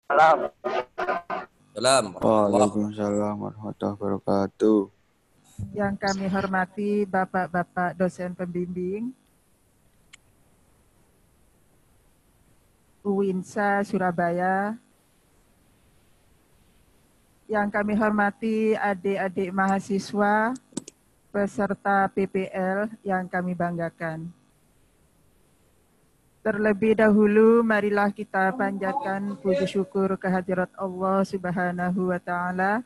Salam. Salam warahmatullah. Waalaikumsalam warahmatullahi wabarakatuh. Yang kami hormati Bapak-Bapak dosen pembimbing UINSA Surabaya, yang kami hormati adik-adik mahasiswa peserta PPL yang kami banggakan. Terlebih dahulu, marilah kita panjatkan puji syukur kehadirat Allah Subhanahu wa Ta'ala,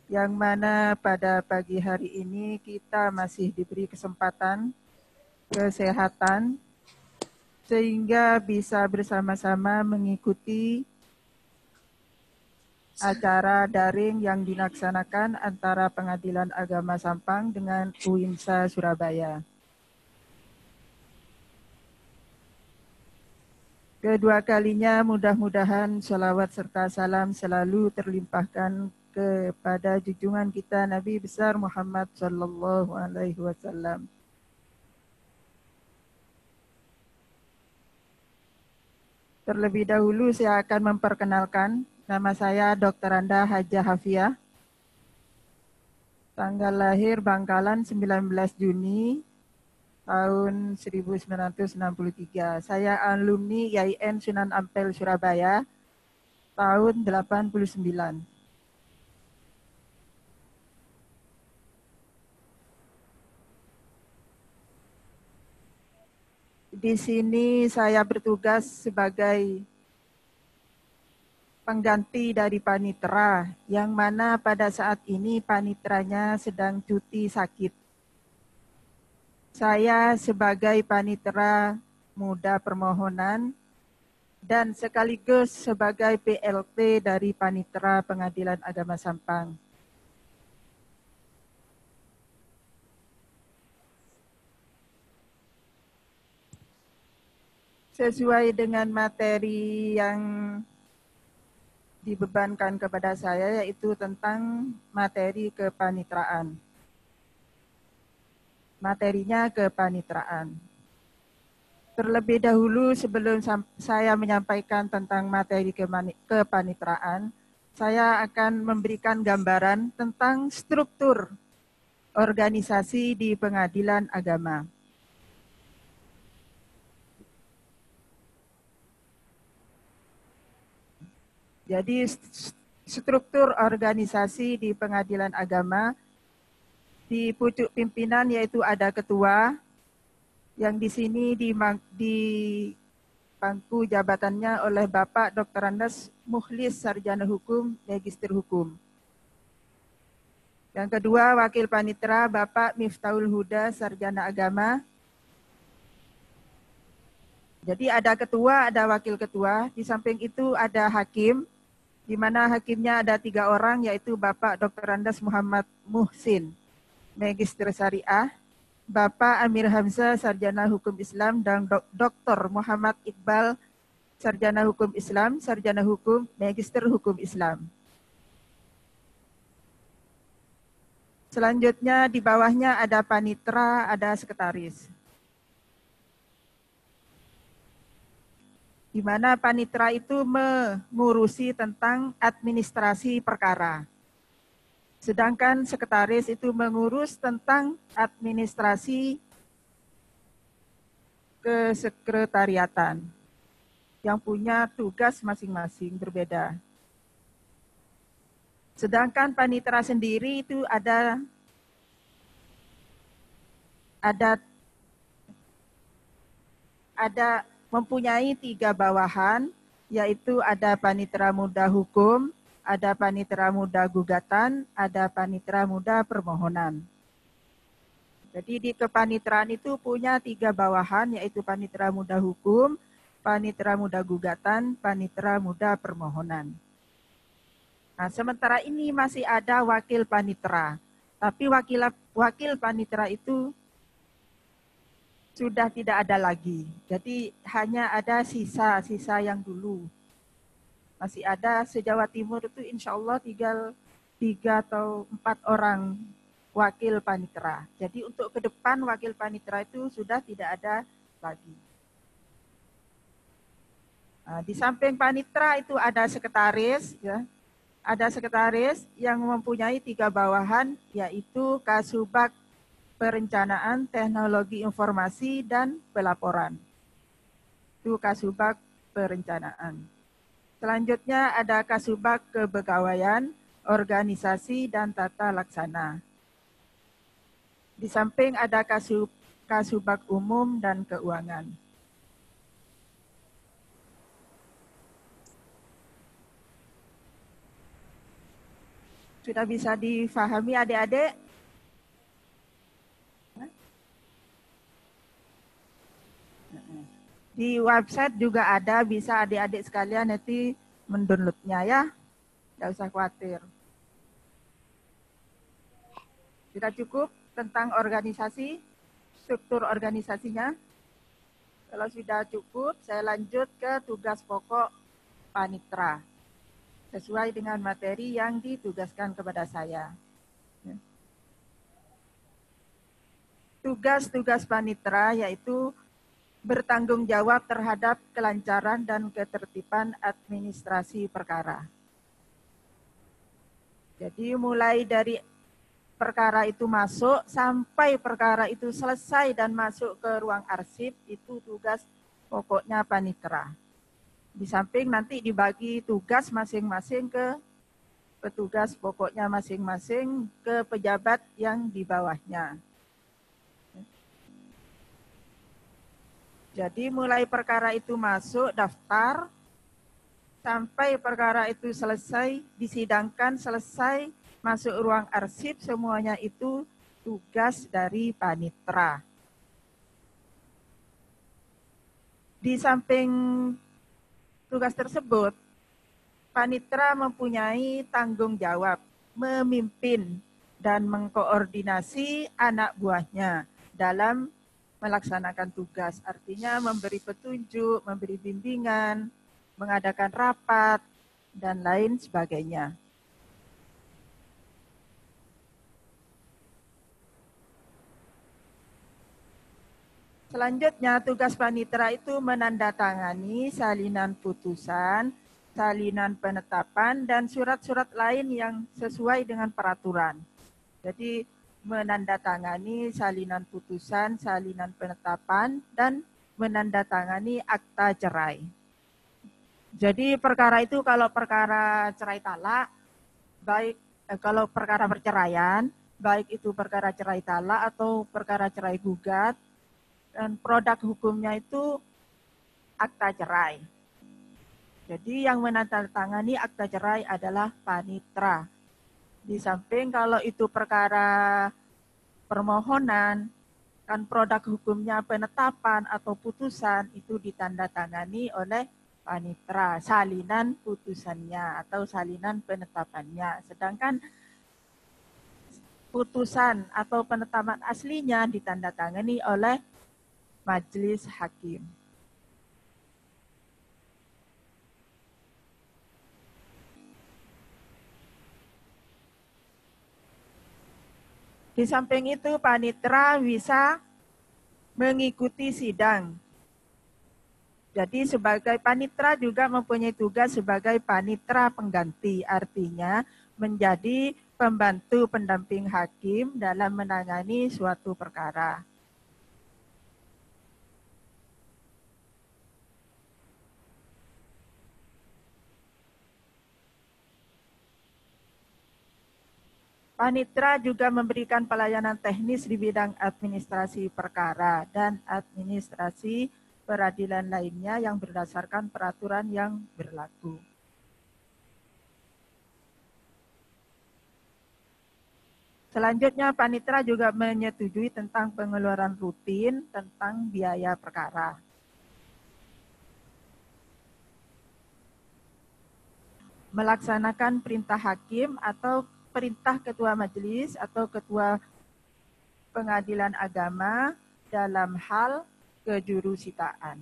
yang mana pada pagi hari ini kita masih diberi kesempatan, kesehatan, sehingga bisa bersama-sama mengikuti acara daring yang dilaksanakan antara Pengadilan Agama Sampang dengan UINSA Surabaya. Kedua kalinya mudah-mudahan sholawat serta salam selalu terlimpahkan kepada junjungan kita Nabi besar Muhammad Sallallahu Alaihi Wasallam. Terlebih dahulu saya akan memperkenalkan, nama saya Dr. Anda Hajah Hafiah. Tanggal lahir Bangkalan 19 Juni tahun 1963. Saya alumni YIN Sunan Ampel Surabaya tahun 89. Di sini saya bertugas sebagai pengganti dari panitera, yang mana pada saat ini paniteranya sedang cuti sakit. Saya sebagai panitera muda permohonan dan sekaligus sebagai PLT dari Panitera Pengadilan Agama Sampang. Sesuai dengan materi yang dibebankan kepada saya, yaitu tentang materi kepanitraan. Materinya kepanitraan. Terlebih dahulu sebelum saya menyampaikan tentang materi kepanitraan, saya akan memberikan gambaran tentang struktur organisasi di pengadilan agama. Jadi struktur organisasi di pengadilan agama, di pucuk pimpinan yaitu ada ketua, yang di sini di pangku jabatannya oleh Bapak Dr. Andes Mukhlis Sarjana Hukum, Magister Hukum. Yang kedua, Wakil Panitera Bapak Miftahul Huda, Sarjana Agama. Jadi ada ketua, ada wakil ketua. Di samping itu ada hakim, di mana hakimnya ada 3 orang, yaitu Bapak Dr. Andes Muhammad Muhsin, Magister Syariah, Bapak Amir Hamzah, Sarjana Hukum Islam, dan Dr. Muhammad Iqbal, Sarjana Hukum Islam, Sarjana Hukum, Magister Hukum Islam. Selanjutnya di bawahnya ada panitera, ada sekretaris. Di mana panitera itu mengurusi tentang administrasi perkara. Sedangkan sekretaris itu mengurus tentang administrasi kesekretariatan yang punya tugas masing-masing berbeda. Sedangkan panitera sendiri itu ada mempunyai 3 bawahan, yaitu ada panitera muda hukum, ada panitera muda gugatan, ada panitera muda permohonan. Jadi di kepaniteraan itu punya 3 bawahan, yaitu panitera muda hukum, panitera muda gugatan, panitera muda permohonan. Nah, sementara ini masih ada wakil panitera, tapi wakil panitera itu sudah tidak ada lagi. Jadi hanya ada sisa-sisa yang dulu. Masih ada se-Jawa Timur itu insya Allah tinggal 3 atau 4 orang wakil panitera. Jadi untuk ke depan wakil panitera itu sudah tidak ada lagi. Nah, di samping panitra itu ada sekretaris, ya. Ada sekretaris yang mempunyai 3 bawahan, yaitu Kasubag Perencanaan Teknologi Informasi dan Pelaporan. Itu Kasubag Perencanaan. Selanjutnya ada Kasubag Kepegawaian, Organisasi dan Tata Laksana. Di samping ada Kasubag Umum dan Keuangan. Sudah bisa difahami adik-adik? Di website juga ada, bisa adik-adik sekalian nanti mendownloadnya ya. Tidak usah khawatir. Sudah cukup tentang organisasi, struktur organisasinya? Kalau sudah cukup, saya lanjut ke tugas pokok panitra. Sesuai dengan materi yang ditugaskan kepada saya. Tugas-tugas panitra yaitu bertanggung jawab terhadap kelancaran dan ketertiban administrasi perkara. Jadi mulai dari perkara itu masuk sampai perkara itu selesai dan masuk ke ruang arsip, itu tugas pokoknya panitra. Di samping nanti dibagi tugas masing-masing ke petugas pokoknya masing-masing ke pejabat yang di bawahnya. Jadi mulai perkara itu masuk daftar, sampai perkara itu selesai, disidangkan, selesai, masuk ruang arsip, semuanya itu tugas dari panitra. Di samping tugas tersebut, panitra mempunyai tanggung jawab memimpin dan mengkoordinasi anak buahnya dalam melaksanakan tugas. Artinya memberi petunjuk, memberi bimbingan, mengadakan rapat, dan lain sebagainya. Selanjutnya, tugas panitra itu menandatangani salinan putusan, salinan penetapan, dan surat-surat lain yang sesuai dengan peraturan. Jadi, menandatangani salinan putusan, salinan penetapan, dan menandatangani akta cerai. Jadi, perkara itu kalau perkara cerai talak, baik kalau perkara perceraian, baik itu perkara cerai talak atau perkara cerai gugat, dan produk hukumnya itu akta cerai. Jadi yang menandatangani akta cerai adalah panitra. Di samping kalau itu perkara permohonan, kan produk hukumnya penetapan atau putusan itu ditandatangani oleh panitra, salinan putusannya atau salinan penetapannya. Sedangkan putusan atau penetapan aslinya ditandatangani oleh majelis hakim. Di samping itu, panitra bisa mengikuti sidang. Jadi sebagai panitra juga mempunyai tugas sebagai panitra pengganti. Artinya menjadi pembantu pendamping hakim dalam menangani suatu perkara. Panitra juga memberikan pelayanan teknis di bidang administrasi perkara dan administrasi peradilan lainnya yang berdasarkan peraturan yang berlaku. Selanjutnya, panitra juga menyetujui tentang pengeluaran rutin tentang biaya perkara. Melaksanakan perintah hakim atau perintah ketua majelis atau ketua pengadilan agama dalam hal kejurusitaan.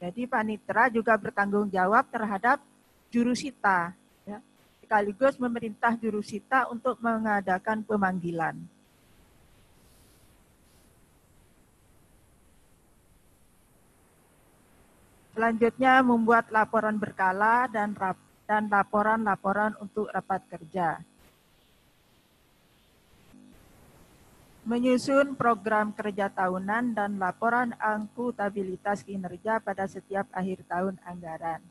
Jadi panitra juga bertanggung jawab terhadap jurusita, ya, sekaligus memerintah jurusita untuk mengadakan pemanggilan. Selanjutnya membuat laporan berkala dan laporan-laporan untuk rapat kerja. Menyusun program kerja tahunan dan laporan akuntabilitas kinerja pada setiap akhir tahun anggaran.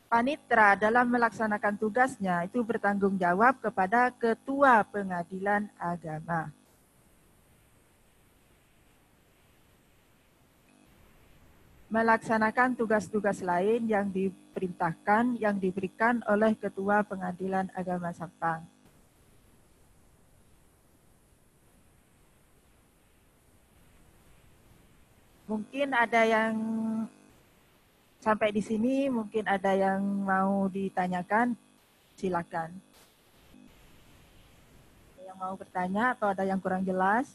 Panitra dalam melaksanakan tugasnya itu bertanggung jawab kepada Ketua Pengadilan Agama. Melaksanakan tugas-tugas lain yang diperintahkan, yang diberikan oleh Ketua Pengadilan Agama Sampang. Mungkin ada yang sampai di sini, mungkin ada yang mau ditanyakan, silakan. Ada yang mau bertanya atau ada yang kurang jelas?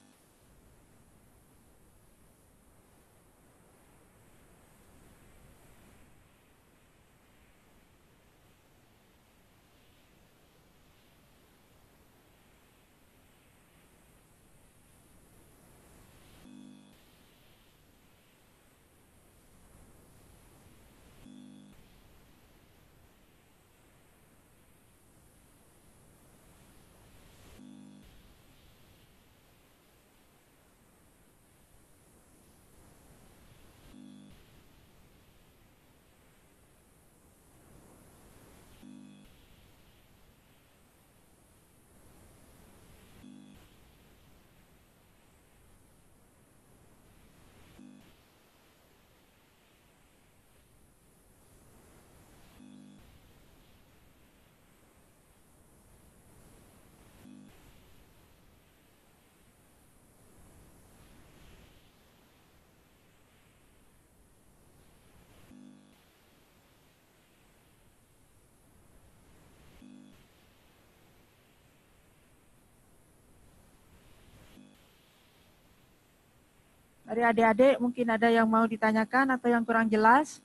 Dari adik-adik mungkin ada yang mau ditanyakan atau yang kurang jelas?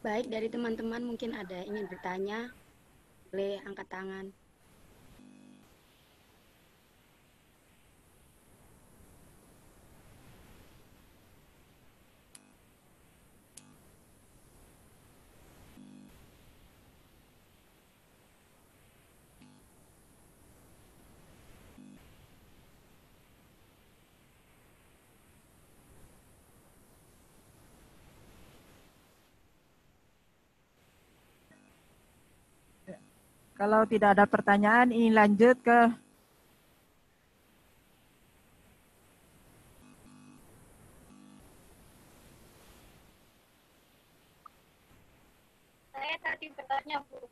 Baik, dari teman-teman mungkin ada yang ingin bertanya, boleh angkat tangan. Kalau tidak ada pertanyaan, ini lanjut ke Saya tadi bertanya, Bu.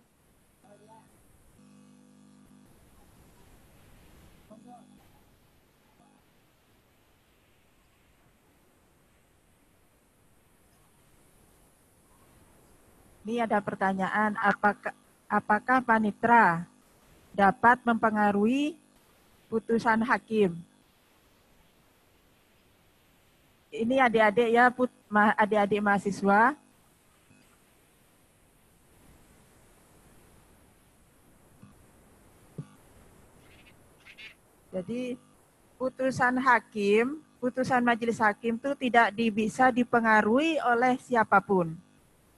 ini ada pertanyaan, apakah panitra dapat mempengaruhi putusan hakim? Ini adik-adik ya, adik-adik mahasiswa. Jadi putusan hakim, putusan majelis hakim itu tidak bisa dipengaruhi oleh siapapun.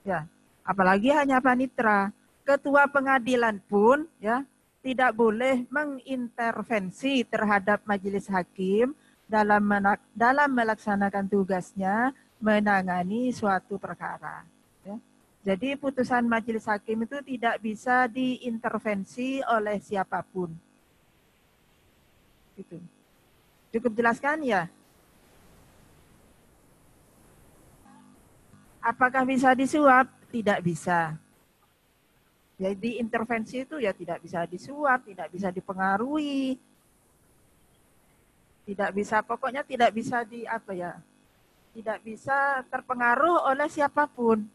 Ya, apalagi hanya panitra. Ketua pengadilan pun ya tidak boleh mengintervensi terhadap majelis hakim dalam melaksanakan tugasnya menangani suatu perkara. Ya. Jadi putusan majelis hakim itu tidak bisa diintervensi oleh siapapun. Gitu. Cukup jelaskan ya? Apakah bisa disuap? Tidak bisa. Jadi intervensi itu ya tidak bisa disuap, tidak bisa dipengaruhi, tidak bisa, pokoknya tidak bisa tidak bisa terpengaruh oleh siapapun.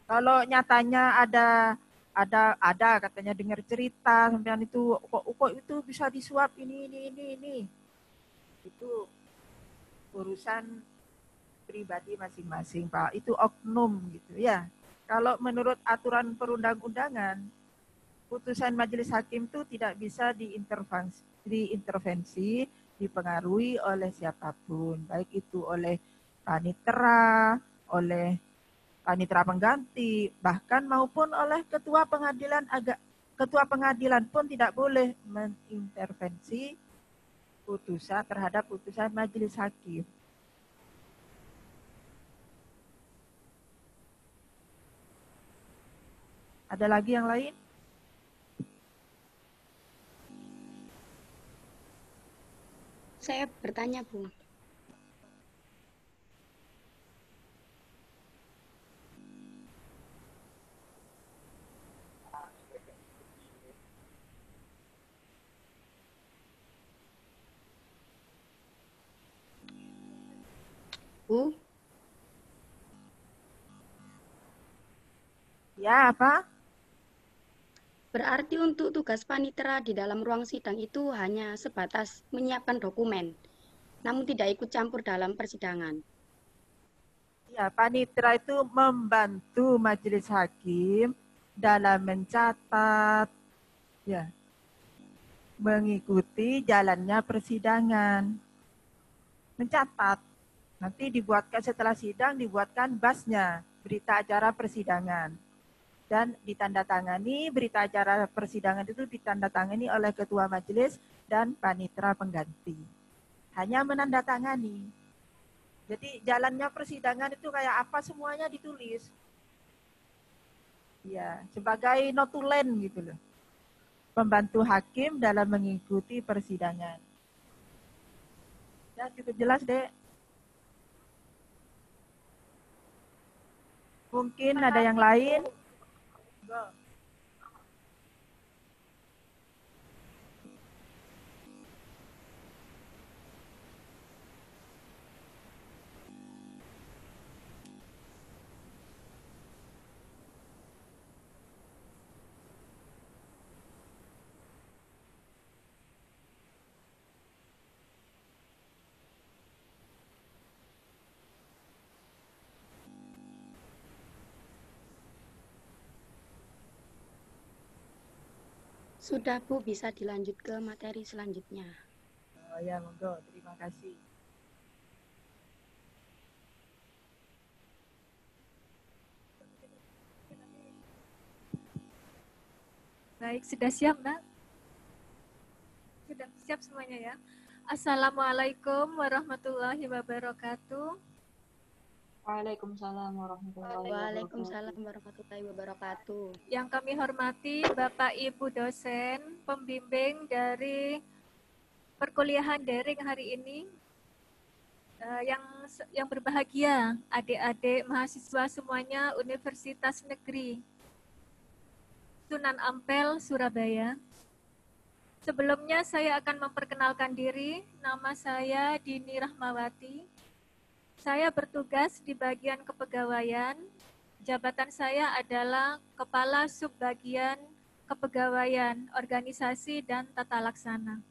Kalau nyatanya ada katanya dengar cerita sampean itu kok itu bisa disuap ini. Itu urusan pribadi masing-masing, Pak. Itu oknum gitu ya. Kalau menurut aturan perundang-undangan, putusan majelis hakim itu tidak bisa diintervensi, dipengaruhi oleh siapapun, baik itu oleh panitera, oleh panitera pengganti, bahkan maupun oleh ketua pengadilan pun tidak boleh mengintervensi terhadap putusan majelis hakim. Ada lagi yang lain? Saya bertanya, Bu. Bu, Ya, apa? berarti untuk tugas panitera di dalam ruang sidang itu hanya sebatas menyiapkan dokumen, namun tidak ikut campur dalam persidangan. Ya, panitera itu membantu majelis hakim dalam mencatat, ya, mengikuti jalannya persidangan. Mencatat, nanti dibuatkan setelah sidang, dibuatkan basnya, berita acara persidangan. Dan ditandatangani, berita acara persidangan itu ditandatangani oleh ketua majelis dan panitera pengganti. Hanya menandatangani. Jadi jalannya persidangan itu kayak apa semuanya ditulis. Ya, sebagai notulen gitu loh. Membantu hakim dalam mengikuti persidangan. Ya, cukup jelas, Dek. Mungkin ada yang lain? Sudah, Bu, bisa dilanjut ke materi selanjutnya. Oh ya, monggo. Terima kasih. Baik, sudah siap, Mbak? Sudah siap semuanya ya? Assalamualaikum warahmatullahi wabarakatuh. Waalaikumsalam warahmatullahi wabarakatuh. Waalaikumsalam warahmatullahi wabarakatuh. Yang kami hormati Bapak Ibu dosen, pembimbing dari perkuliahan daring hari ini, yang berbahagia, adik-adik mahasiswa semuanya Universitas Negeri Sunan Ampel, Surabaya. Sebelumnya saya akan memperkenalkan diri. Nama saya Dini Rahmawati. Saya bertugas di bagian kepegawaian. Jabatan saya adalah Kepala Subbagian Kepegawaian Organisasi dan Tata Laksana.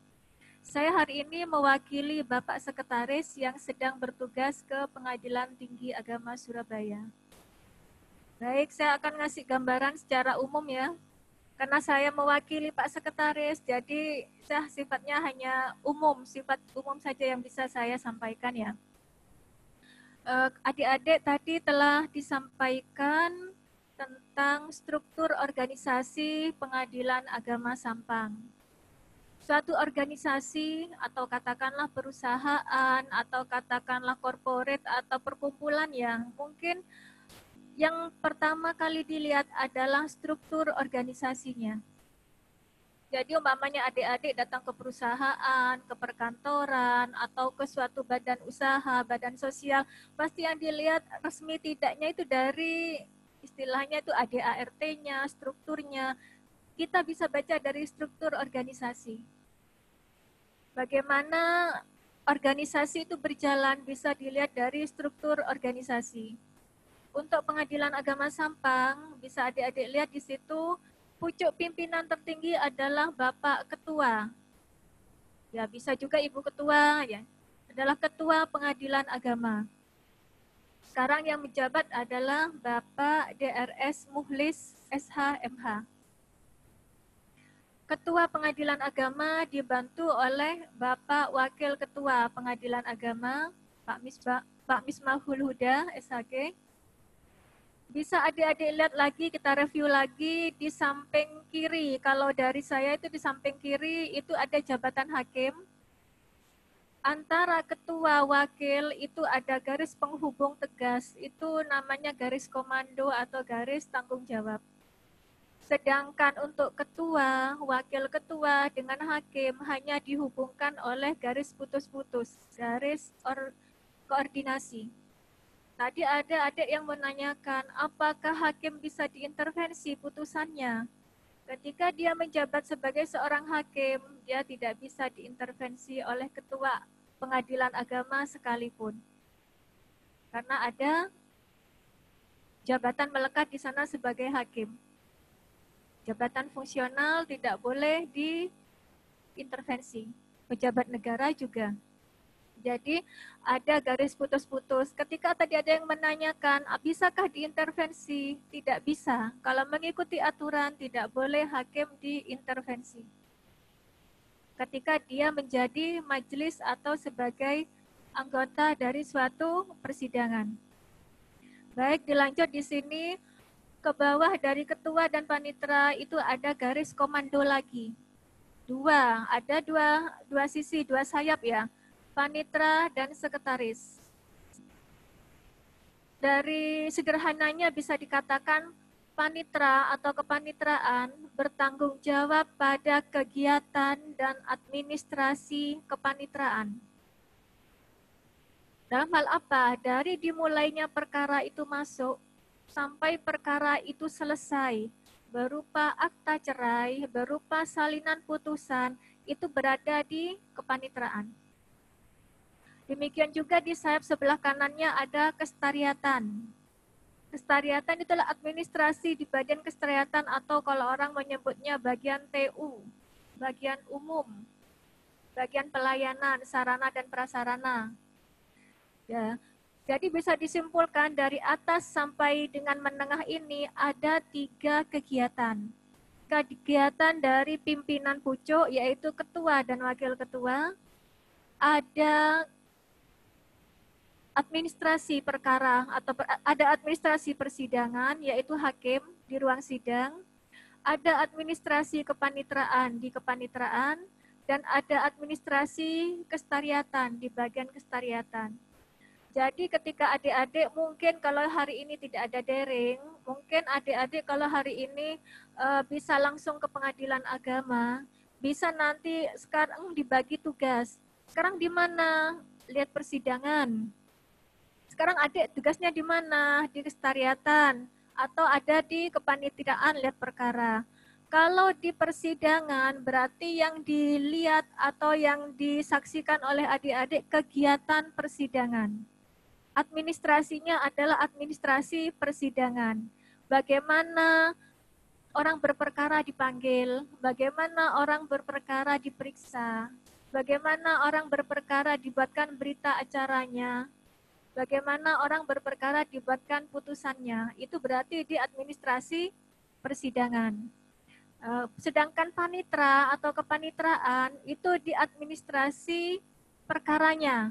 Saya hari ini mewakili Bapak Sekretaris yang sedang bertugas ke Pengadilan Tinggi Agama Surabaya. Baik, saya akan ngasih gambaran secara umum ya. Karena saya mewakili Pak Sekretaris, jadi sifatnya hanya umum, sifat umum saja yang bisa saya sampaikan ya. Adik-adik tadi telah disampaikan tentang struktur organisasi Pengadilan Agama Sampang. Suatu organisasi atau katakanlah perusahaan atau katakanlah corporate atau perkumpulan yang mungkin yang pertama kali dilihat adalah struktur organisasinya. Jadi umpamanya adik-adik datang ke perusahaan, ke perkantoran, atau ke suatu badan usaha, badan sosial, pasti yang dilihat resmi tidaknya itu dari istilahnya itu ADART-nya, strukturnya. Kita bisa baca dari struktur organisasi. Bagaimana organisasi itu berjalan bisa dilihat dari struktur organisasi. Untuk Pengadilan Agama Sampang, bisa adik-adik lihat di situ, pucuk pimpinan tertinggi adalah Bapak Ketua. Ya, bisa juga Ibu Ketua ya. Adalah Ketua Pengadilan Agama. Sekarang yang menjabat adalah Bapak DRS Muhlis SH.MH. Ketua Pengadilan Agama dibantu oleh Bapak Wakil Ketua Pengadilan Agama, Pak Misbahul Huda SHG. Bisa adik-adik lihat lagi, kita review lagi di samping kiri. Kalau dari saya itu di samping kiri itu ada jabatan hakim. Antara ketua wakil itu ada garis penghubung tegas. Itu namanya garis komando atau garis tanggung jawab. Sedangkan untuk ketua, wakil ketua dengan hakim hanya dihubungkan oleh garis putus-putus, garis koordinasi. Tadi ada adik yang menanyakan, apakah hakim bisa diintervensi putusannya? Ketika dia menjabat sebagai seorang hakim, dia tidak bisa diintervensi oleh ketua Pengadilan Agama sekalipun. Karena ada jabatan melekat di sana sebagai hakim. Jabatan fungsional tidak boleh diintervensi. Pejabat negara juga. Jadi ada garis putus-putus. Ketika tadi ada yang menanyakan, bisakah diintervensi? Tidak bisa. Kalau mengikuti aturan, tidak boleh hakim diintervensi. Ketika dia menjadi majelis atau sebagai anggota dari suatu persidangan. Baik, dilanjut di sini. Ke bawah dari ketua dan panitera itu ada garis komando lagi. Ada dua sisi, dua sayap ya. Panitera dan sekretaris. Dari sederhananya bisa dikatakan panitera atau kepanitraan bertanggung jawab pada kegiatan dan administrasi kepanitraan. Dalam hal apa? Dari dimulainya perkara itu masuk sampai perkara itu selesai, berupa akta cerai, berupa salinan putusan, itu berada di kepanitraan. Demikian juga di sayap sebelah kanannya ada kestariatan. Kestariatan itulah administrasi di bagian kestariatan atau kalau orang menyebutnya bagian TU, bagian umum, bagian pelayanan, sarana dan prasarana. Ya, jadi bisa disimpulkan dari atas sampai dengan menengah ini ada 3 kegiatan. Kegiatan dari pimpinan pucuk yaitu ketua dan wakil ketua, ada administrasi perkara atau ada administrasi persidangan yaitu hakim di ruang sidang, ada administrasi kepanitraan di kepanitraan, dan ada administrasi kestariatan di bagian kestariatan. Jadi ketika adik-adik mungkin kalau hari ini tidak ada daring, mungkin adik-adik kalau hari ini bisa langsung ke pengadilan agama, bisa nanti sekarang dibagi tugas. Sekarang di mana? Lihat persidangan. Sekarang adik tugasnya di mana? Di kestariatan atau ada di kepanitiaan lihat perkara. Kalau di persidangan berarti yang dilihat atau yang disaksikan oleh adik-adik kegiatan persidangan. Administrasinya adalah administrasi persidangan. Bagaimana orang berperkara dipanggil, bagaimana orang berperkara diperiksa, bagaimana orang berperkara dibuatkan berita acaranya, bagaimana orang berperkara dibuatkan putusannya. Itu berarti di administrasi persidangan. Sedangkan panitra atau kepanitraan itu di administrasi perkaranya.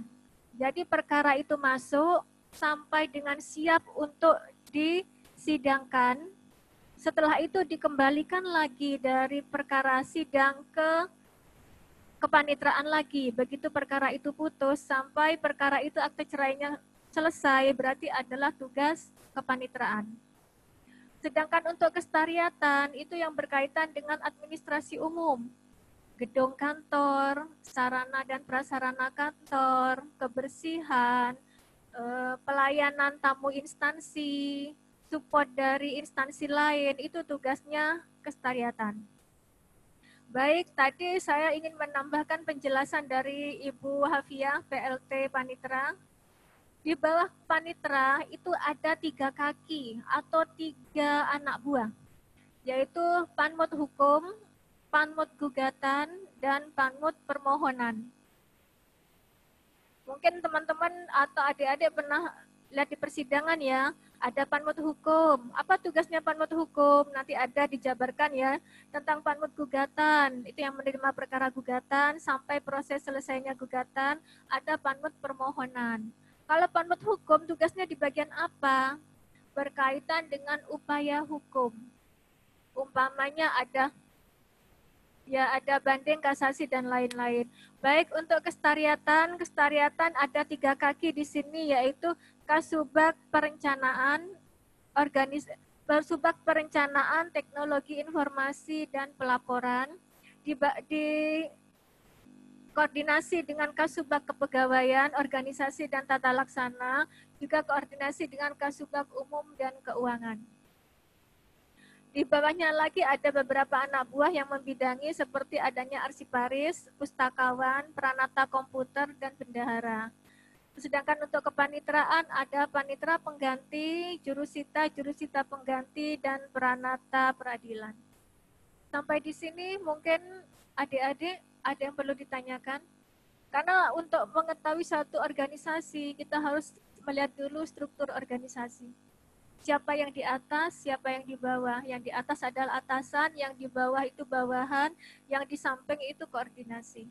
Jadi perkara itu masuk sampai dengan siap untuk disidangkan. Setelah itu dikembalikan lagi dari perkara sidang ke kepanitraan lagi. Begitu perkara itu putus sampai perkara itu akte cerainya selesai, berarti adalah tugas kepanitraan. Sedangkan untuk kestariatan itu yang berkaitan dengan administrasi umum. Gedung kantor, sarana dan prasarana kantor, kebersihan, pelayanan tamu instansi, support dari instansi lain, itu tugasnya kestariatan. Baik, tadi saya ingin menambahkan penjelasan dari Ibu Hafia, PLT Panitra. Di bawah panitra itu ada 3 kaki atau 3 anak buah, yaitu panmut hukum, panmut gugatan, dan panmut permohonan. Mungkin teman-teman atau adik-adik pernah lihat di persidangan ya, ada panmut hukum. Apa tugasnya panmut hukum? Nanti ada dijabarkan ya, tentang panmut gugatan. Itu yang menerima perkara gugatan, sampai proses selesainya gugatan, ada panmut permohonan. Kalau panmut hukum tugasnya di bagian apa? Berkaitan dengan upaya hukum. Umpamanya ada banding, kasasi, dan lain-lain. Baik, untuk kestariatan ada 3 kaki di sini, yaitu Kasubag Perencanaan, Kasubag Perencanaan, Teknologi Informasi, dan Pelaporan, di koordinasi dengan Kasubag Kepegawaian, Organisasi, dan Tata Laksana, juga koordinasi dengan Kasubag Umum dan Keuangan. Di bawahnya lagi ada beberapa anak buah yang membidangi seperti adanya arsiparis, pustakawan, peranata komputer, dan bendahara. Sedangkan untuk kepanitraan ada panitra pengganti, jurusita pengganti, dan peranata peradilan. Sampai di sini mungkin adik-adik ada yang perlu ditanyakan? Karena untuk mengetahui satu organisasi kita harus melihat dulu struktur organisasi. Siapa yang di atas, siapa yang di bawah. Yang di atas adalah atasan, yang di bawah itu bawahan, yang di samping itu koordinasi.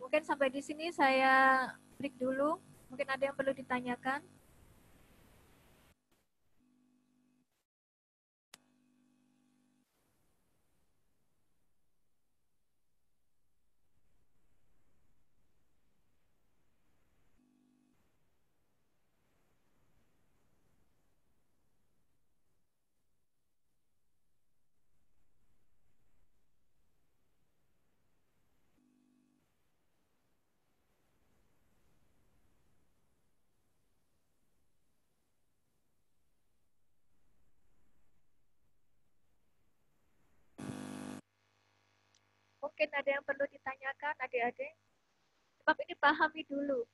Mungkin sampai di sini saya break dulu. Mungkin ada yang perlu ditanyakan. Mungkin ada yang perlu ditanyakan adik-adik. Sebab ini pahami dulu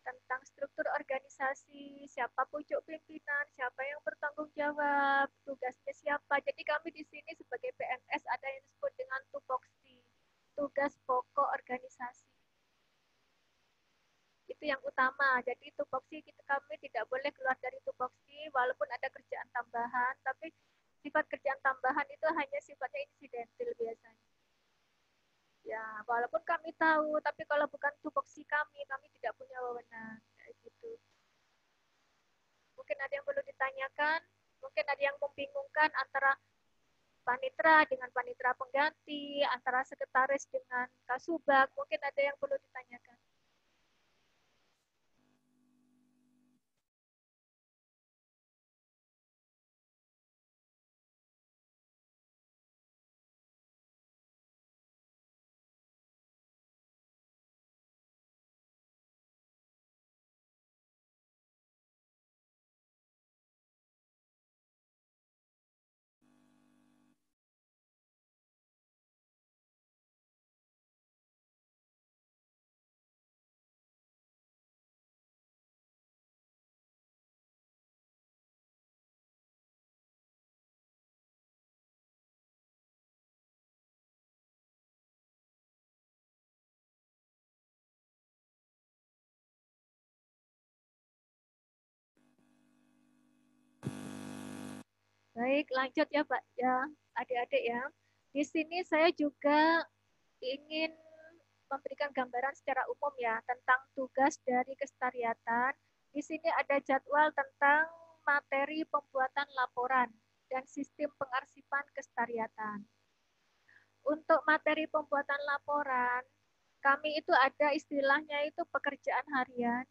tentang struktur organisasi, siapa pucuk pimpinan, siapa yang bertanggung jawab, tugasnya siapa. Jadi kami di sini sebagai PNS ada yang disebut dengan tupoksi, tugas pokok organisasi. Itu yang utama. Jadi tupoksi kami tidak boleh keluar dari tupoksi walaupun ada kerjaan tambahan, tapi sifat kerjaan tambahan itu hanya sifatnya insidental biasanya. Ya, walaupun kami tahu, tapi kalau bukan tupoksi kami tidak punya wewenang. Kayak gitu. Mungkin ada yang perlu ditanyakan, mungkin ada yang membingungkan antara panitra dengan panitra pengganti, antara sekretaris dengan kasubag, mungkin ada yang perlu ditanyakan. Baik, lanjut ya Pak, ya adik-adik ya. Di sini saya juga ingin memberikan gambaran secara umum ya tentang tugas dari kesetariatan. Di sini ada jadwal tentang materi pembuatan laporan dan sistem pengarsipan kesetariatan. Untuk materi pembuatan laporan, kami itu ada istilahnya itu pekerjaan harian,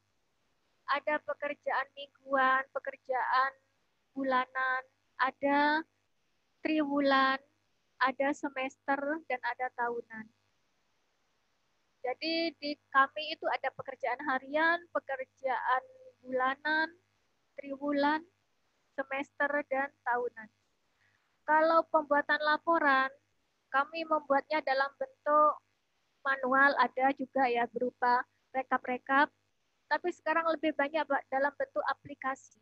ada pekerjaan mingguan, pekerjaan bulanan, ada triwulan, ada semester, dan ada tahunan. Jadi di kami itu ada pekerjaan harian, pekerjaan bulanan, triwulan, semester, dan tahunan. Kalau pembuatan laporan, kami membuatnya dalam bentuk manual, ada juga ya berupa rekap-rekap, tapi sekarang lebih banyak dalam bentuk aplikasi.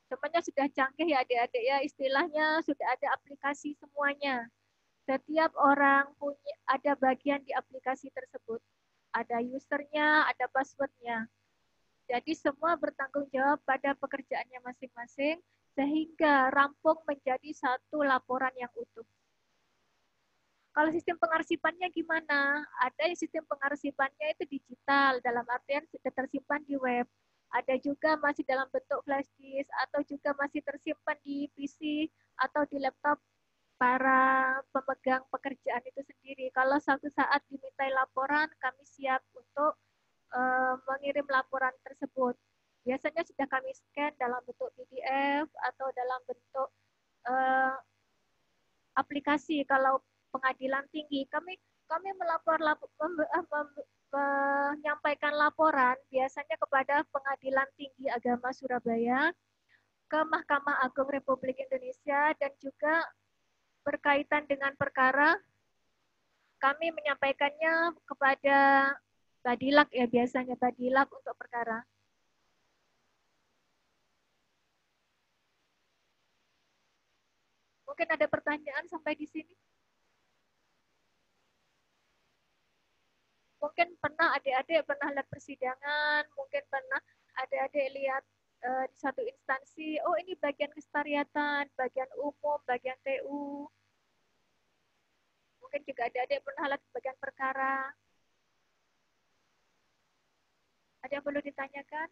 Semuanya sudah canggih ya adik-adik ya, istilahnya sudah ada aplikasi semuanya. Setiap orang punya ada bagian di aplikasi tersebut. Ada usernya, ada passwordnya. Jadi semua bertanggung jawab pada pekerjaannya masing-masing, sehingga rampung menjadi satu laporan yang utuh. Kalau sistem pengarsipannya gimana? Ada yang sistem pengarsipannya itu digital, dalam artian sudah tersimpan di web. Ada juga masih dalam bentuk flash disk, atau juga masih tersimpan di PC atau di laptop para pemegang pekerjaan itu sendiri. Kalau suatu saat dimintai laporan, kami siap untuk mengirim laporan tersebut. Biasanya sudah kami scan dalam bentuk PDF atau dalam bentuk aplikasi. Kalau pengadilan tinggi, kami menyampaikan laporan biasanya kepada Pengadilan Tinggi Agama Surabaya, ke Mahkamah Agung Republik Indonesia, dan juga berkaitan dengan perkara, kami menyampaikannya kepada Badilak ya, biasanya Badilak untuk perkara. Mungkin ada pertanyaan sampai di sini? Mungkin pernah adik-adik pernah lihat persidangan, mungkin pernah adik-adik lihat di satu instansi, oh ini bagian kesetariatan, bagian umum, bagian TU. Mungkin juga adik-adik pernah lihat bagian perkara. Ada yang perlu ditanyakan?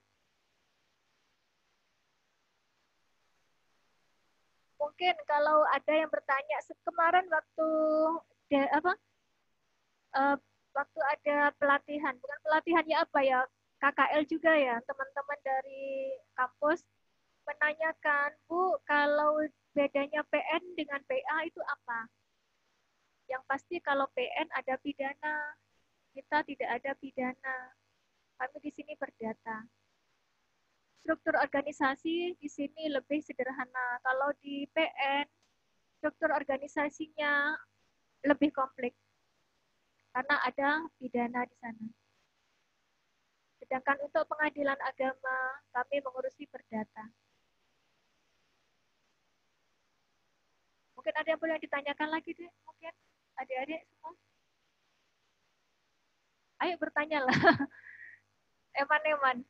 Mungkin kalau ada yang bertanya, kemarin waktu waktu ada pelatihan, bukan pelatihannya apa ya, KKL juga ya, teman-teman dari kampus menanyakan, Bu, kalau bedanya PN dengan PA itu apa? Yang pasti kalau PN ada pidana, kita tidak ada pidana. Kami di sini berdata. Struktur organisasi di sini lebih sederhana. Kalau di PN, struktur organisasinya lebih kompleks karena ada pidana di sana. Sedangkan untuk pengadilan agama, kami mengurusi perdata. Mungkin ada yang perlu ditanyakan lagi, deh? Mungkin adik-adik semua. Ayo bertanyalah. Eman-eman.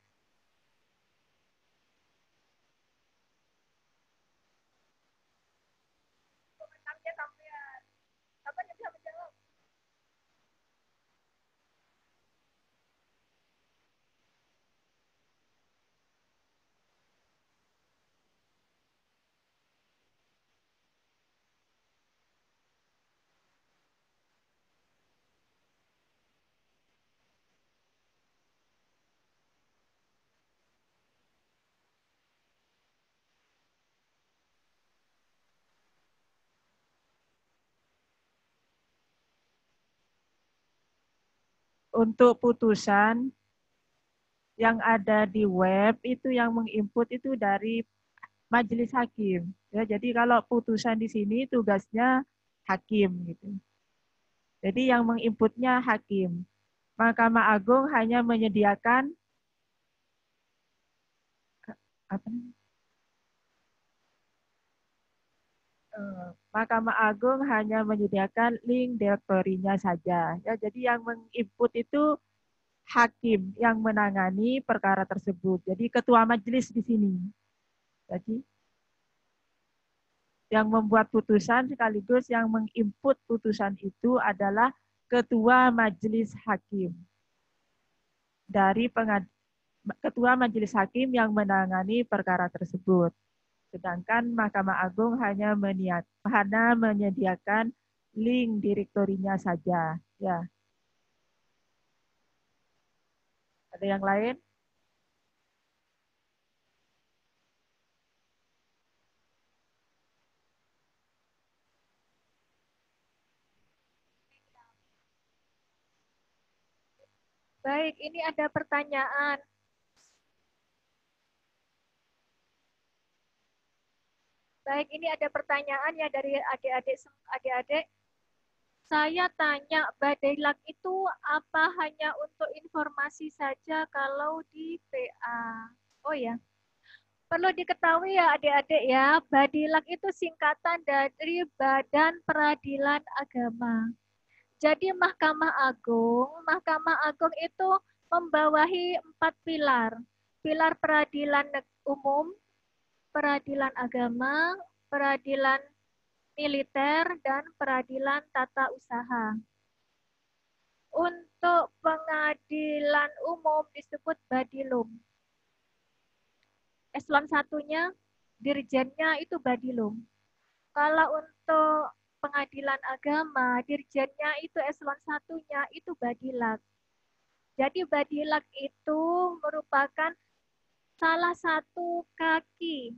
Komentarnya sampean. Kapan yang bisa menjawab? untuk putusan yang ada di web itu yang menginput itu dari majelis hakim. Ya, jadi kalau putusan di sini tugasnya hakim gitu. Jadi yang menginputnya hakim. Mahkamah Agung hanya menyediakan apa? Mahkamah Agung hanya menyediakan link direktorinya saja. Ya, jadi yang menginput itu hakim yang menangani perkara tersebut. Jadi ketua majelis di sini. Jadi yang membuat putusan sekaligus yang menginput putusan itu adalah ketua majelis hakim. Dari ketua majelis hakim yang menangani perkara tersebut. Sedangkan Mahkamah Agung hanya menyediakan link direktorinya saja. Ya. Ada yang lain? Baik, ini ada pertanyaan. Baik, ini ada pertanyaan ya dari adik-adik. Saya tanya, Badilak itu apa hanya untuk informasi saja kalau di PA? Oh ya, perlu diketahui ya adik-adik ya, Badilak itu singkatan dari Badan Peradilan Agama. Jadi Mahkamah Agung itu membawahi 4 pilar. Pilar peradilan umum, peradilan agama, peradilan militer, dan peradilan tata usaha. Untuk pengadilan umum disebut Badilum. Eselon satunya, dirjennya itu Badilum. Kalau untuk pengadilan agama, dirjennya itu eselon satunya itu Badilak. Jadi Badilak itu merupakan salah satu kaki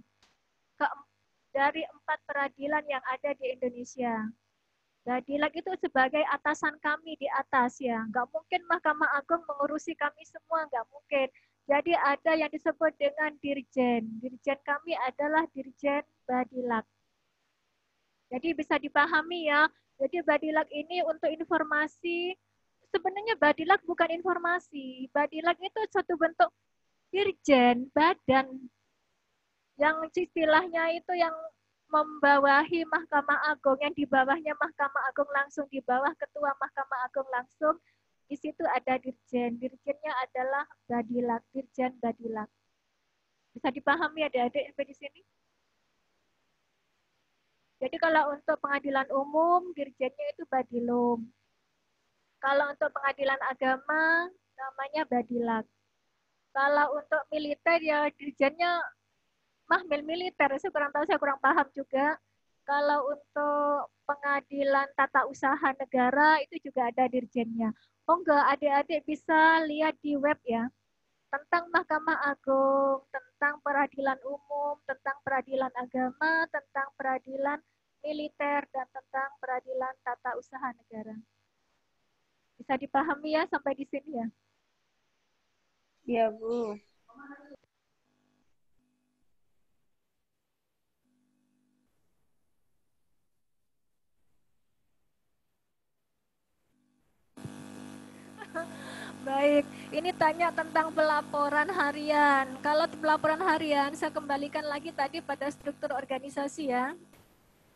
dari 4 peradilan yang ada di Indonesia. Badilak itu sebagai atasan kami di atas ya. Nggak mungkin Mahkamah Agung mengurusi kami semua, nggak mungkin. Jadi ada yang disebut dengan dirjen. Dirjen kami adalah Dirjen Badilak. Jadi bisa dipahami ya. Jadi Badilak ini untuk informasi. Sebenarnya Badilak bukan informasi. Badilak itu suatu bentuk dirjen, badan. Yang istilahnya itu yang membawahi Mahkamah Agung. Yang di bawahnya Mahkamah Agung langsung, di bawah Ketua Mahkamah Agung langsung. Di situ ada dirjen. Dirjennya adalah Badilak, Dirjen Badilak. Bisa dipahami adik-adik sampai di sini? Jadi kalau untuk pengadilan umum, dirjennya itu Badilum. Kalau untuk pengadilan agama, namanya Badilak. Kalau untuk militer, ya dirjennya Mahmil Militer. Saya kurang tahu, saya kurang paham juga. Kalau untuk pengadilan tata usaha negara, itu juga ada dirjennya. Oh enggak, adik-adik bisa lihat di web ya. Tentang Mahkamah Agung, tentang peradilan umum, tentang peradilan agama, tentang peradilan militer, dan tentang peradilan tata usaha negara. Bisa dipahami ya sampai di sini ya? Iya, Bu. Baik, ini tanya tentang pelaporan harian. Kalau pelaporan harian, saya kembalikan lagi tadi pada struktur organisasi ya.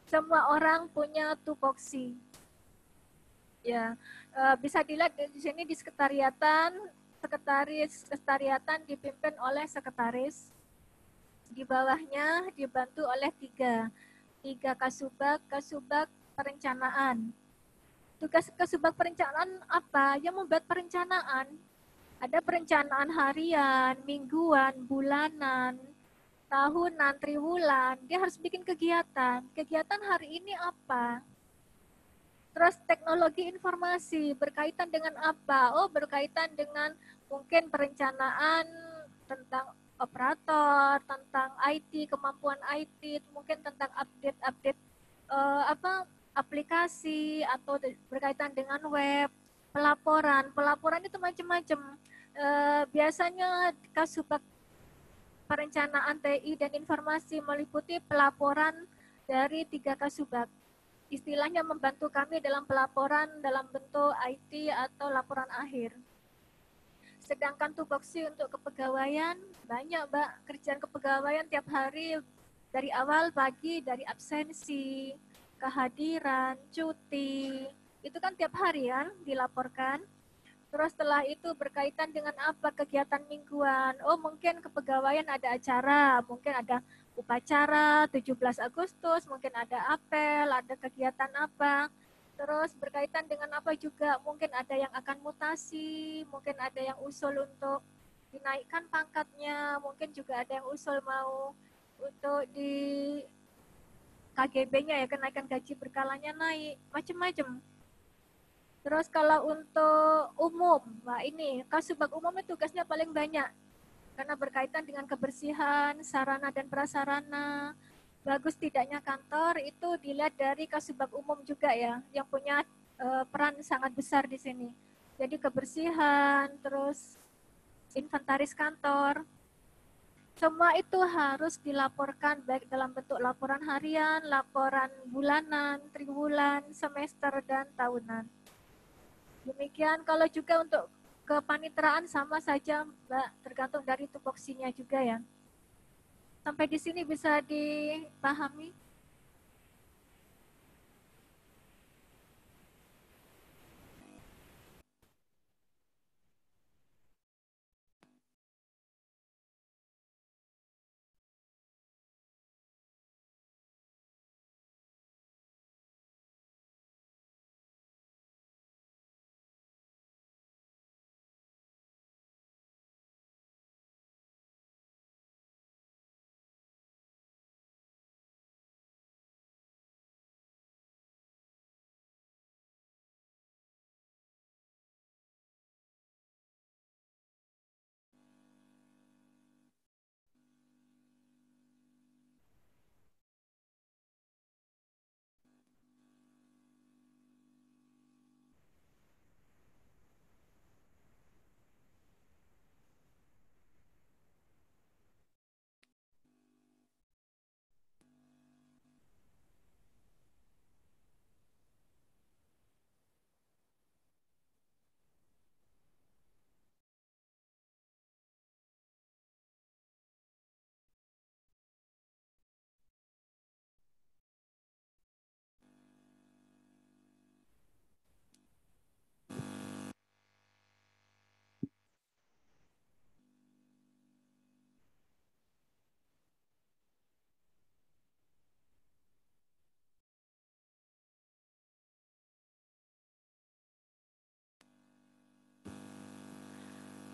Semua orang punya tupoksi. Ya, bisa dilihat di sini di sekretariatan dipimpin oleh sekretaris. Di bawahnya dibantu oleh tiga kasubag perencanaan. Tugas kasubag perencanaan apa? Yang membuat perencanaan. Ada perencanaan harian, mingguan, bulanan, tahunan, triwulan. Dia harus bikin kegiatan. Kegiatan hari ini apa? Terus teknologi informasi berkaitan dengan apa? Oh, berkaitan dengan mungkin perencanaan tentang operator, tentang IT, kemampuan IT, mungkin tentang update aplikasi atau berkaitan dengan web. Pelaporan itu macam-macam. Biasanya Kasubag Perencanaan TI dan Informasi meliputi pelaporan dari 3 Kasubag. Istilahnya membantu kami dalam pelaporan dalam bentuk IT atau laporan akhir. Sedangkan tupoksi untuk kepegawaian, banyak Mbak, kerjaan kepegawaian tiap hari dari awal pagi, dari absensi, kehadiran, cuti, itu kan tiap hari kan dilaporkan. Terus setelah itu berkaitan dengan apa kegiatan mingguan. Oh mungkin kepegawaian ada acara, mungkin ada upacara 17 Agustus, mungkin ada apel, ada kegiatan apa. Terus berkaitan dengan apa juga, mungkin ada yang akan mutasi, mungkin ada yang usul untuk dinaikkan pangkatnya, mungkin juga ada yang usul mau untuk di KGB-nya ya, kenaikan gaji berkalanya naik, macam-macam. Terus kalau untuk umum, wah ini Kasubag umum itu tugasnya paling banyak karena berkaitan dengan kebersihan, sarana dan prasarana. Bagus tidaknya kantor itu dilihat dari Kasubag umum juga ya, yang punya peran sangat besar di sini. Jadi kebersihan, terus inventaris kantor, semua itu harus dilaporkan baik dalam bentuk laporan harian, laporan bulanan, triwulan, semester, dan tahunan. Demikian kalau juga untuk kepanitraan sama saja Mbak, tergantung dari tupoksinya juga ya. Sampai di sini bisa dipahami?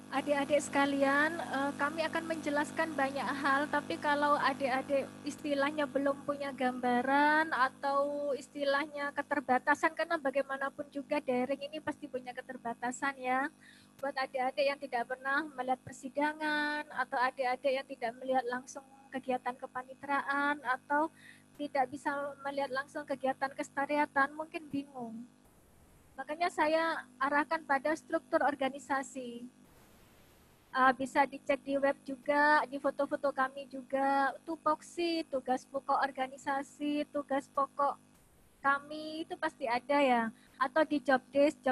Adik-adik sekalian, kami akan menjelaskan banyak hal, tapi kalau adik-adik istilahnya belum punya gambaran atau istilahnya keterbatasan, karena bagaimanapun juga daring ini pasti punya keterbatasan ya. Buat adik-adik yang tidak pernah melihat persidangan, atau adik-adik yang tidak melihat langsung kegiatan kepanitraan, atau tidak bisa melihat langsung kegiatan kesetariatan, mungkin bingung. Makanya saya arahkan pada struktur organisasi. Bisa dicek di web juga, di foto-foto kami juga, tupoksi, tugas pokok organisasi, tugas pokok kami itu pasti ada ya, atau di job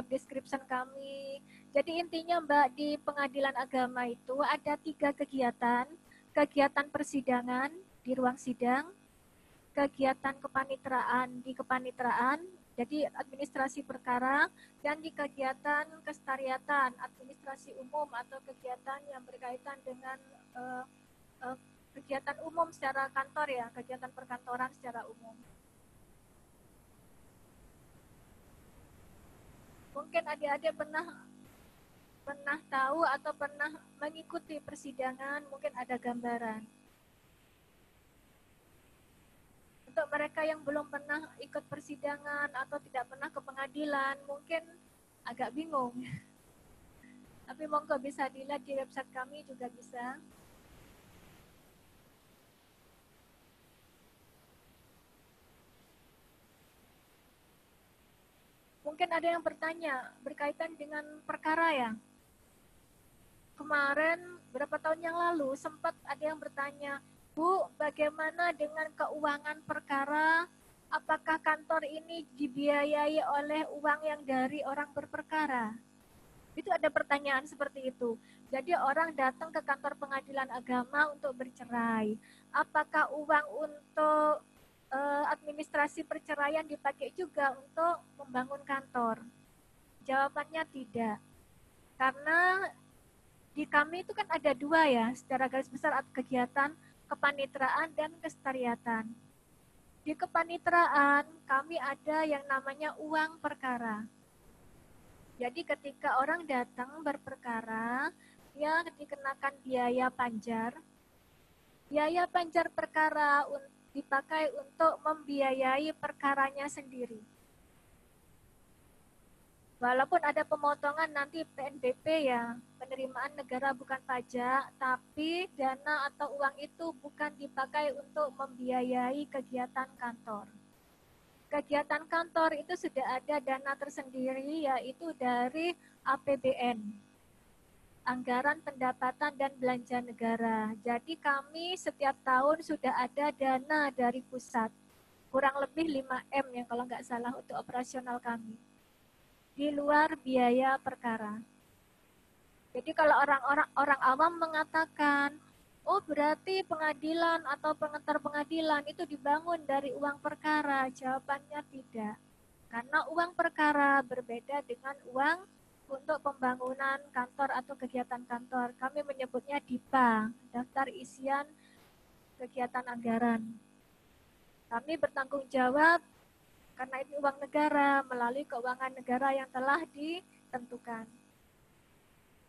description kami. Jadi intinya Mbak, di pengadilan agama itu ada 3 kegiatan, kegiatan persidangan di ruang sidang, kegiatan kepanitraan di kepanitraan, jadi administrasi perkara, dan di kegiatan kesetariatan, administrasi umum atau kegiatan yang berkaitan dengan kegiatan umum secara kantor ya, kegiatan perkantoran secara umum. Mungkin adik-adik pernah tahu atau pernah mengikuti persidangan, mungkin ada gambaran. Untuk mereka yang belum pernah ikut persidangan atau tidak pernah ke pengadilan, mungkin agak bingung. Tapi monggo bisa dilihat di website kami juga bisa. Mungkin ada yang bertanya berkaitan dengan perkara ya. Kemarin berapa tahun yang lalu sempat ada yang bertanya, Bu, bagaimana dengan keuangan perkara? Apakah kantor ini dibiayai oleh uang yang dari orang berperkara? Itu ada pertanyaan seperti itu. Jadi orang datang ke kantor pengadilan agama untuk bercerai. Apakah uang untuk administrasi perceraian dipakai juga untuk membangun kantor? Jawabannya tidak. Karena di kami itu kan ada dua ya, secara garis besar kegiatan kepanitraan dan kesetariatan. Di kepanitraan kami ada yang namanya uang perkara. Jadi ketika orang datang berperkara, dia dikenakan biaya panjar. Biaya panjar perkara dipakai untuk membiayai perkaranya sendiri. Walaupun ada pemotongan nanti PNBP ya, penerimaan negara bukan pajak, tapi dana atau uang itu bukan dipakai untuk membiayai kegiatan kantor. Kegiatan kantor itu sudah ada dana tersendiri, yaitu dari APBN, Anggaran Pendapatan dan Belanja Negara. Jadi kami setiap tahun sudah ada dana dari pusat, kurang lebih 5M yang kalau nggak salah untuk operasional kami. Di luar biaya perkara. Jadi kalau orang awam mengatakan, oh berarti pengadilan atau pengantar pengadilan itu dibangun dari uang perkara. Jawabannya tidak. Karena uang perkara berbeda dengan uang untuk pembangunan kantor atau kegiatan kantor. Kami menyebutnya DIPA, Daftar Isian Kegiatan Anggaran. Kami bertanggung jawab karena ini uang negara melalui keuangan negara yang telah ditentukan.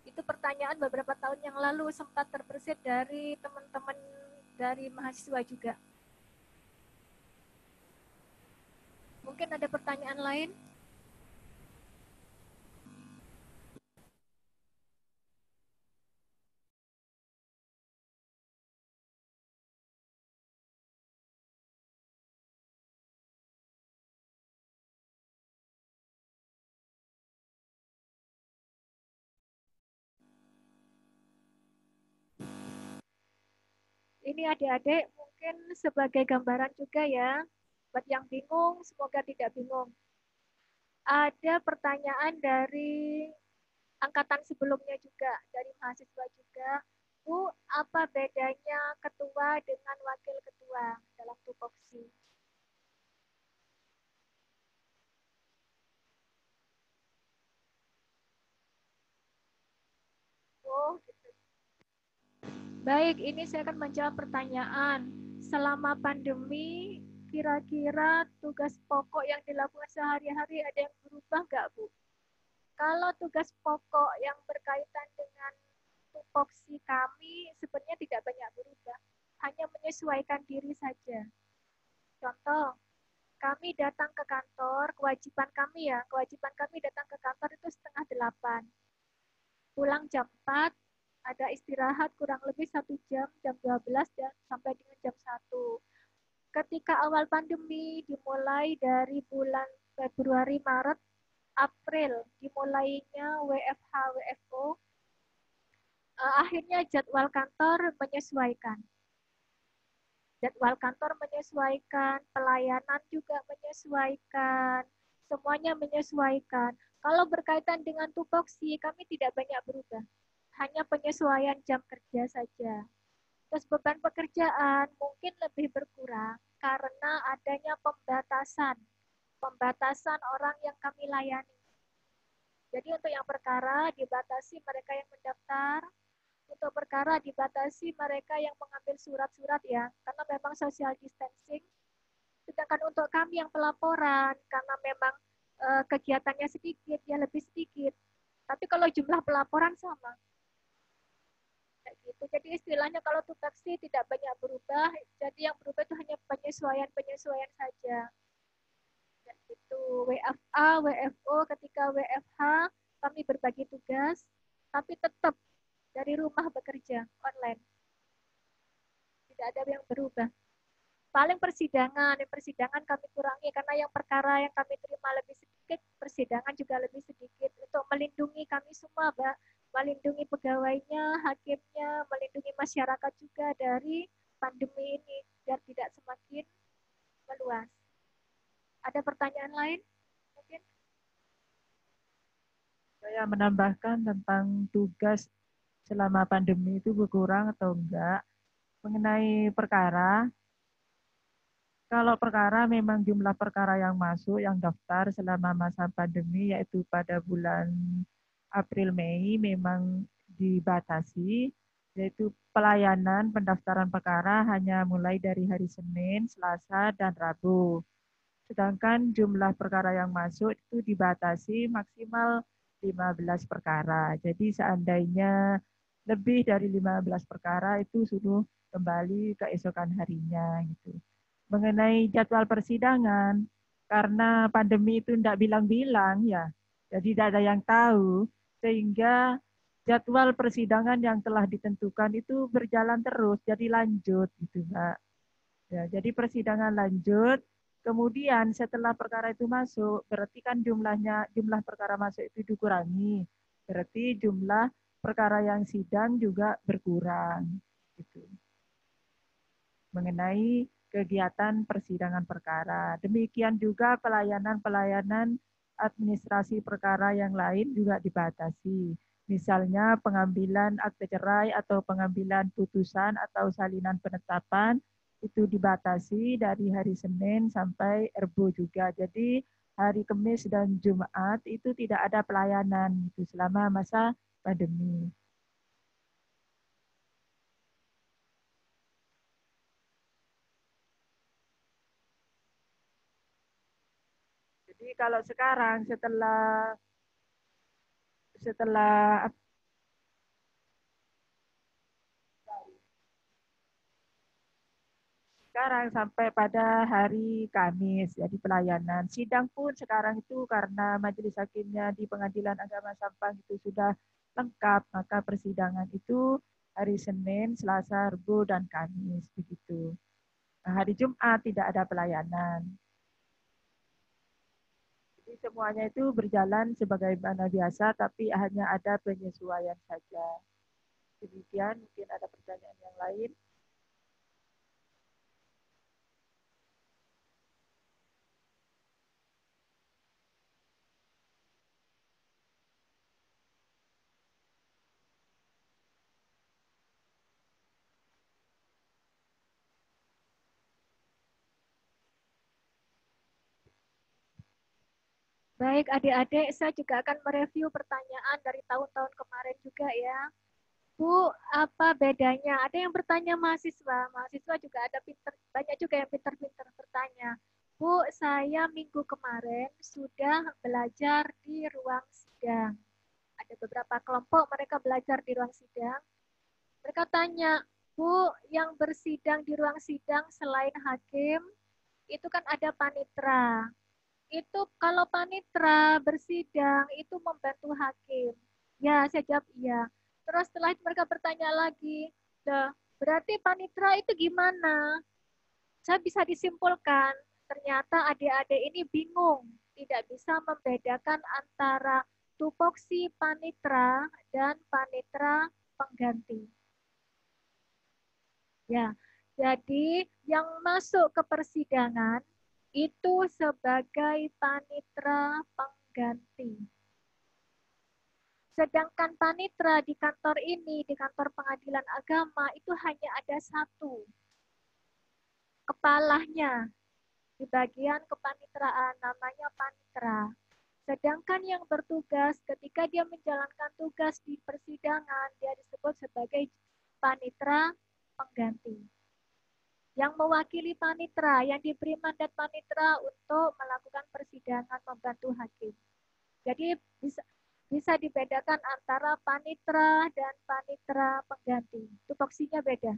Itu pertanyaan beberapa tahun yang lalu sempat terbersit dari teman-teman dari mahasiswa juga. Mungkin ada pertanyaan lain? Ini adik-adik mungkin sebagai gambaran juga ya, buat yang bingung, semoga tidak bingung. Ada pertanyaan dari angkatan sebelumnya juga, dari mahasiswa juga. Bu, apa bedanya ketua dengan wakil ketua dalam tupoksi? Oh, gitu. Baik, ini saya akan menjawab pertanyaan. Selama pandemi, kira-kira tugas pokok yang dilakukan sehari-hari ada yang berubah nggak, Bu? Kalau tugas pokok yang berkaitan dengan tupoksi kami sebenarnya tidak banyak berubah, hanya menyesuaikan diri saja. Contoh, kami datang ke kantor, kewajiban kami datang ke kantor itu 7:30. Pulang jam 4, ada istirahat kurang lebih 1 jam, jam 12 dan sampai dengan jam 1. Ketika awal pandemi dimulai dari bulan Februari, Maret, April dimulainya WFH, WFO, akhirnya jadwal kantor menyesuaikan. Jadwal kantor menyesuaikan, pelayanan juga menyesuaikan, semuanya menyesuaikan. Kalau berkaitan dengan tupoksi, kami tidak banyak berubah. Hanya penyesuaian jam kerja saja. Terus beban pekerjaan mungkin lebih berkurang karena adanya pembatasan orang yang kami layani. Jadi untuk yang perkara dibatasi mereka yang mendaftar, untuk perkara dibatasi mereka yang mengambil surat-surat ya, karena memang social distancing. Sedangkan untuk kami yang pelaporan, karena memang kegiatannya sedikit, ya lebih sedikit. Tapi kalau jumlah pelaporan sama. Gitu. Jadi istilahnya kalau tupoksi tidak banyak berubah, jadi yang berubah itu hanya penyesuaian saja. Itu WFA, WFO, ketika WFH kami berbagi tugas, tapi tetap dari rumah bekerja online. Tidak ada yang berubah. Paling persidangan kami kurangi karena yang perkara yang kami terima lebih sedikit, persidangan juga lebih sedikit untuk melindungi kami semua, Mbak. Melindungi pegawainya, hakimnya, melindungi masyarakat juga dari pandemi ini biar tidak semakin meluas. Ada pertanyaan lain? Mungkin Saya menambahkan tentang tugas selama pandemi itu berkurang atau enggak. Mengenai perkara, kalau perkara memang jumlah perkara yang masuk, yang daftar selama masa pandemi, yaitu pada bulan April, Mei, memang dibatasi, yaitu pelayanan pendaftaran perkara hanya mulai dari hari Senin, Selasa, dan Rabu. Sedangkan jumlah perkara yang masuk itu dibatasi maksimal 15 perkara. Jadi seandainya lebih dari 15 perkara itu suruh kembali keesokan harinya gitu. Mengenai jadwal persidangan, karena pandemi itu tidak bilang-bilang ya, jadi tidak ada yang tahu, sehingga jadwal persidangan yang telah ditentukan itu berjalan terus, jadi lanjut gitu, Mbak. Ya, jadi persidangan lanjut, kemudian setelah perkara itu masuk, berarti kan jumlah perkara masuk itu dikurangi, berarti jumlah perkara yang sidang juga berkurang gitu. Mengenai kegiatan persidangan perkara. Demikian juga pelayanan-pelayanan administrasi perkara yang lain juga dibatasi. Misalnya pengambilan akte cerai atau pengambilan putusan atau salinan penetapan itu dibatasi dari hari Senin sampai Rebo juga. Jadi hari Kamis dan Jumat itu tidak ada pelayanan itu selama masa pandemi. Jadi kalau sekarang setelah sekarang sampai pada hari Kamis, jadi pelayanan. Sidang pun sekarang itu karena majelis hakimnya di Pengadilan Agama Sampang itu sudah lengkap, maka persidangan itu hari Senin, Selasa, Rabu, dan Kamis begitu. Nah, hari Jumat tidak ada pelayanan. Jadi semuanya itu berjalan sebagaimana biasa, tapi hanya ada penyesuaian saja. Demikian, mungkin ada pertanyaan yang lain. baik adik-adik, saya juga akan mereview pertanyaan dari tahun-tahun kemarin juga ya. Bu, apa bedanya? Ada yang bertanya mahasiswa. Mahasiswa juga ada pinter, banyak juga yang pinter-pinter bertanya. Bu, saya minggu kemarin sudah belajar di ruang sidang. Ada beberapa kelompok mereka belajar di ruang sidang. Mereka tanya, Bu, yang bersidang di ruang sidang selain hakim, itu kan ada panitra. Itu kalau panitra bersidang, itu membantu hakim. Ya, saya jawab iya. Terus setelah itu mereka bertanya lagi, berarti panitra itu gimana? Saya bisa disimpulkan, ternyata adik-adik ini bingung, tidak bisa membedakan antara tupoksi panitra dan panitra pengganti. Ya, jadi yang masuk ke persidangan itu sebagai panitra pengganti. Sedangkan panitra di kantor ini, di kantor pengadilan agama, itu hanya ada satu. Kepalanya di bagian kepanitraan, namanya panitra. Sedangkan yang bertugas ketika dia menjalankan tugas di persidangan, dia disebut sebagai panitra pengganti. Yang mewakili panitra, yang diberi mandat panitra untuk melakukan persidangan membantu hakim. Jadi bisa dibedakan antara panitra dan panitra pengganti. Tupoksinya beda.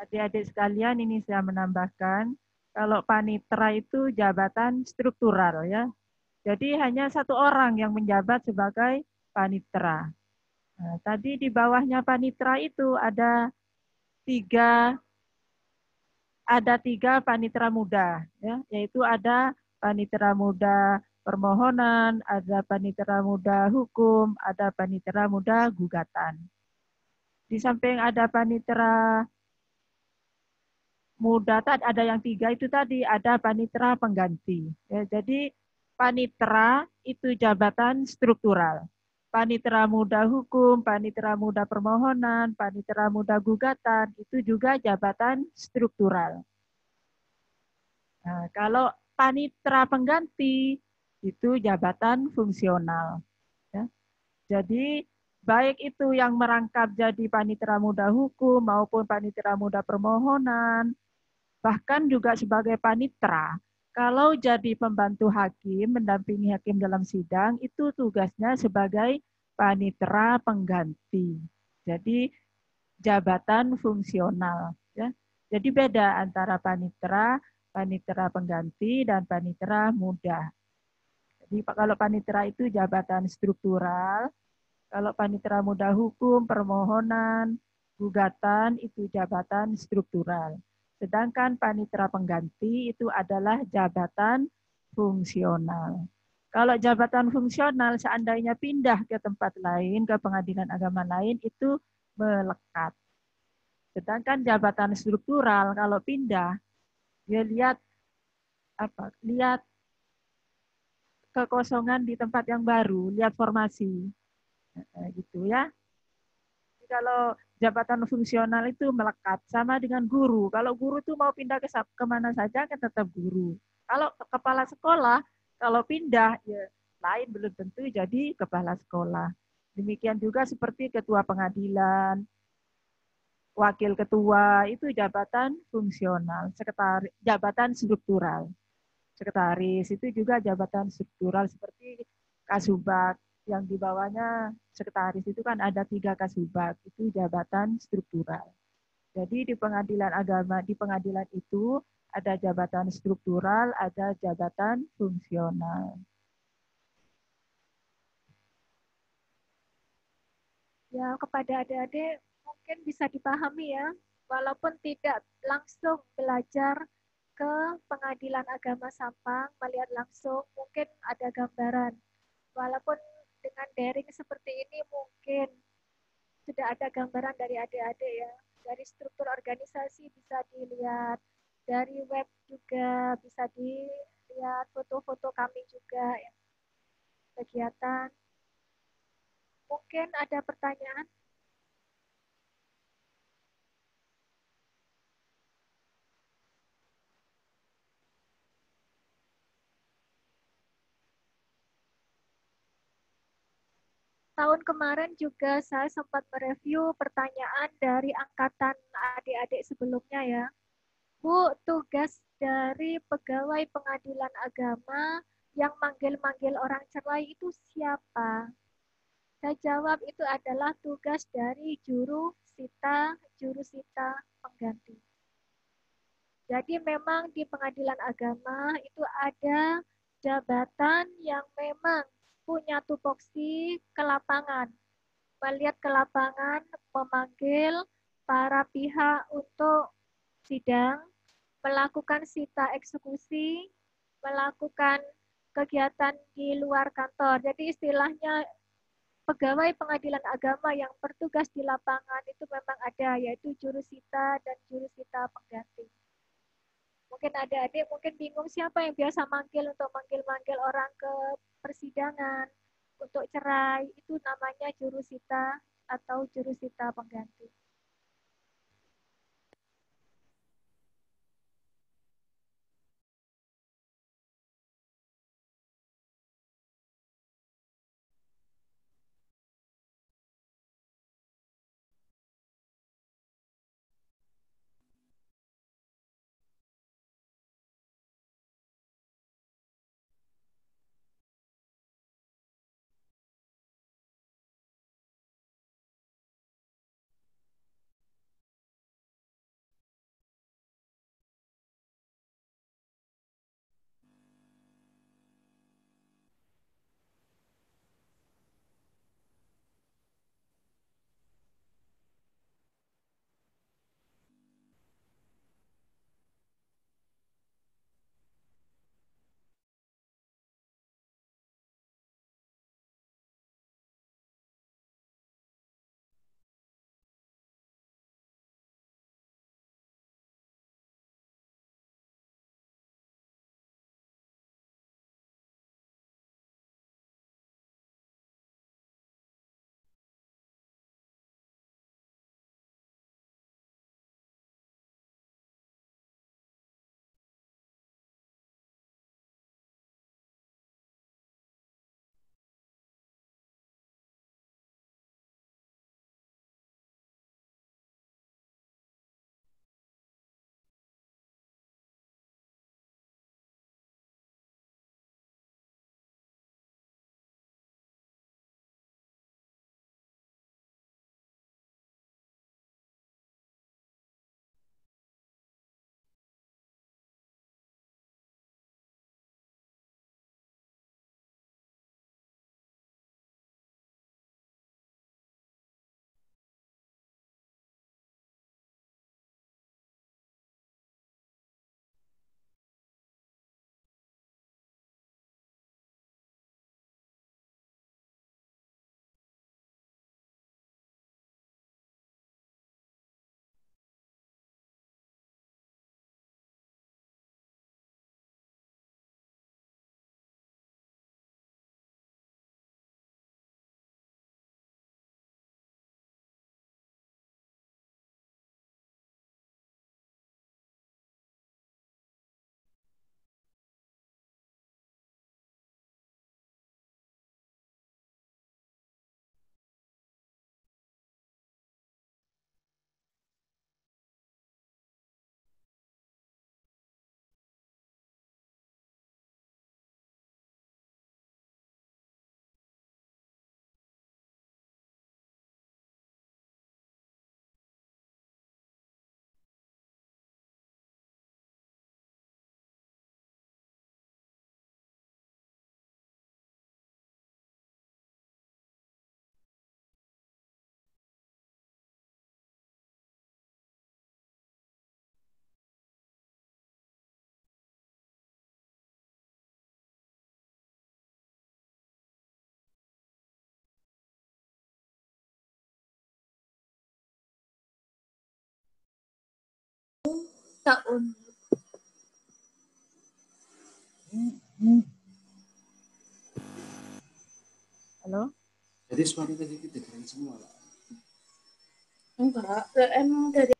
Adik-adik sekalian, ini saya menambahkan, kalau panitra itu jabatan struktural ya. Jadi hanya satu orang yang menjabat sebagai panitra. Nah, tadi di bawahnya panitra itu ada tiga panitra muda, ya, yaitu ada panitera muda permohonan, ada panitera muda hukum, ada panitera muda gugatan. Di samping ada panitera muda, ada yang 3 itu tadi, ada panitera pengganti. Ya, jadi panitera itu jabatan struktural. Panitera muda hukum, panitera muda permohonan, panitera muda gugatan, itu juga jabatan struktural. Nah, kalau panitera pengganti, itu jabatan fungsional. Ya. Jadi baik itu yang merangkap jadi panitera muda hukum maupun panitera muda permohonan, bahkan juga sebagai panitera, kalau jadi pembantu hakim, mendampingi hakim dalam sidang, itu tugasnya sebagai panitera pengganti. Jadi jabatan fungsional. Ya. Jadi beda antara panitera, panitera pengganti, dan panitera muda. Jadi kalau panitera itu jabatan struktural, kalau panitera muda hukum, permohonan, gugatan itu jabatan struktural. Sedangkan panitera pengganti itu adalah jabatan fungsional. Kalau jabatan fungsional seandainya pindah ke tempat lain, ke pengadilan agama lain, itu melekat. Sedangkan jabatan struktural kalau pindah, dia lihat kekosongan di tempat yang baru, lihat formasi. Gitu ya. Jadi kalau jabatan fungsional itu melekat sama dengan guru. Kalau guru itu mau pindah ke kemana saja kan tetap guru. Kalau kepala sekolah, kalau pindah ya lain belum tentu jadi kepala sekolah. Demikian juga seperti ketua pengadilan, wakil ketua itu jabatan fungsional, sekretaris jabatan struktural. Sekretaris itu juga jabatan struktural seperti kasubag yang di bawahnya sekretaris itu kan ada 3 kasubag, itu jabatan struktural. Jadi di pengadilan agama, di pengadilan itu ada jabatan struktural, ada jabatan fungsional. Ya, kepada adik-adik mungkin bisa dipahami ya, walaupun tidak langsung belajar ke pengadilan agama Sampang, melihat langsung, mungkin ada gambaran. Walaupun dengan daring seperti ini mungkin sudah ada gambaran dari adik-adik ya. Dari struktur organisasi bisa dilihat, dari web juga bisa dilihat, foto-foto kami juga ya. Kegiatan. Mungkin ada pertanyaan? Tahun kemarin juga saya sempat mereview pertanyaan dari angkatan adik-adik sebelumnya ya. Bu, tugas dari pegawai pengadilan agama yang manggil-manggil orang cerai itu siapa? Saya jawab itu adalah tugas dari jurusita pengganti. Jadi memang di pengadilan agama itu ada jabatan yang memang punya tupoksi ke lapangan, melihat ke lapangan, memanggil para pihak untuk sidang, melakukan sita eksekusi, melakukan kegiatan di luar kantor. Jadi istilahnya pegawai pengadilan agama yang bertugas di lapangan itu memang ada, yaitu jurusita dan jurusita pengganti. Mungkin adik-adik mungkin bingung siapa yang biasa manggil untuk manggil-manggil orang ke persidangan untuk cerai, itu namanya jurusita atau jurusita pengganti. Taun. Halo? Jadi suara tadi kita dengerin semua lah. Enggak, emang dari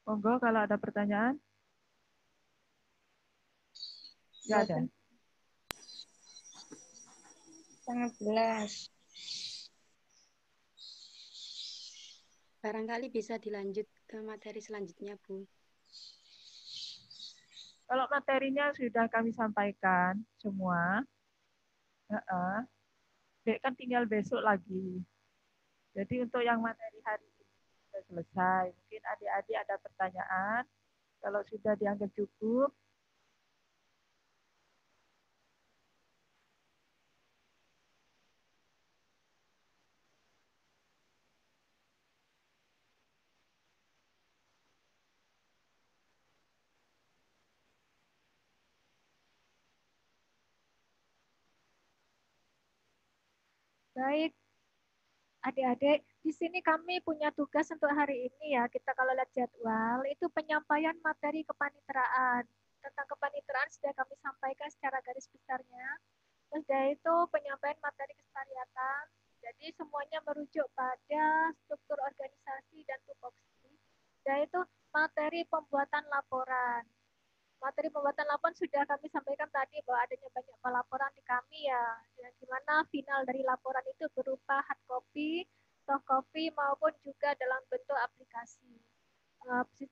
Monggo kalau ada pertanyaan. Nggak ada. Sangat jelas. Barangkali bisa dilanjut ke materi selanjutnya, Bu. Kalau materinya sudah kami sampaikan semua, Dek kan tinggal besok lagi. Jadi untuk yang materi hari ini sudah selesai. Mungkin adik-adik ada pertanyaan. Kalau sudah dianggap cukup, baik. Adik-adik, di sini kami punya tugas untuk hari ini ya. Kita kalau lihat jadwal, itu penyampaian materi kepanitraan. Tentang kepanitraan sudah kami sampaikan secara garis besarnya. Terus dari itu penyampaian materi kesekretariatan. Jadi semuanya merujuk pada struktur organisasi dan tupoksi. Dan itu materi pembuatan laporan. Materi pembuatan laporan sudah kami sampaikan tadi bahwa adanya banyak pelaporan di kami ya, yang dimana final dari laporan itu berupa hard copy, soft copy maupun juga dalam bentuk aplikasi.